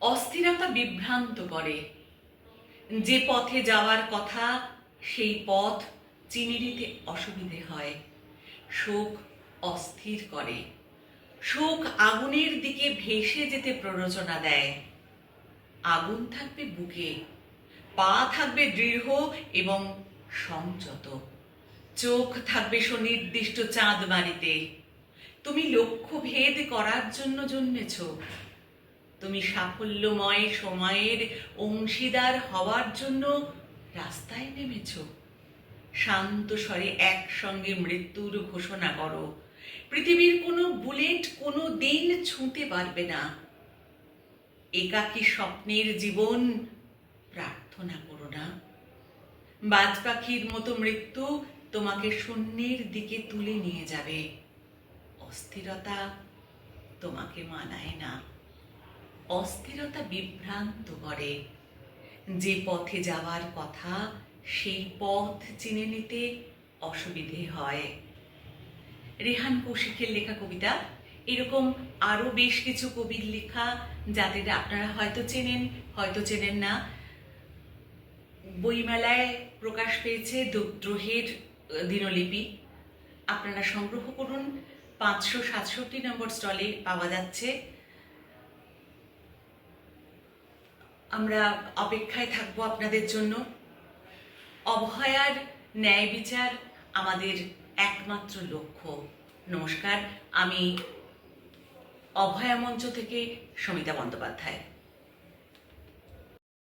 অস্থিরতা বিভ্রান্ত করে। যে পথে যাওয়ার কথা সেই পথ চিনে নিতে অসুবিধে হয়। শোক অস্থির করে। শোক আগুনের দিকে ভেসে যেতে প্ররোচনা দেয়। আগুন থাকবে বুকে, পা থাকবে দৃঢ় এবং সংযত, চোখ থাকবে সুনির্দিষ্ট চাঁদবাড়িতে। তুমি লক্ষ্য ভেদ করার জন্য জন্মেছ। তুমি সাফল্যময় সময়ের অংশীদার হওয়ার জন্য রাস্তায় নেমেছ। শান্ত স্বরে একসঙ্গে মৃত্যুর ঘোষণা করো। পৃথিবীর কোনো বুলেট কোনো দিন ছুঁতে পারবে না। একাকী স্বপ্নের জীবন প্রার্থনা করো না। বাজ পাখির মতো মৃত্যু তোমাকে শূন্যের দিকে তুলে নিয়ে যাবে। অস্থিরতা তোমাকে মানায় না। অস্থিরতা বিভ্রান্ত করে। যে পথে যাওয়ার কথা সেই পথ চিনে নিতে অসুবিধে হয়। রেহান কৌশিকের লেখা কবিতা, এরকম আরও বেশ কিছু কবির লেখা যাদের আপনারা হয়তো চেনেন, হয়তো চেনেন না। বইমেলায় প্রকাশ পেয়েছে দ্রোহের দিনলিপি। আপনারা সংগ্রহ করুন, 567 নম্বর স্টলে পাওয়া যাচ্ছে। আমরা অপেক্ষায় থাকবো আপনাদের জন্য। অভয়ার ন্যায় বিচার আমাদের একমাত্র লক্ষ্য। নমস্কার, আমি অভয়া মঞ্চ থেকে সমিতা বন্দ্যোপাধ্যায়।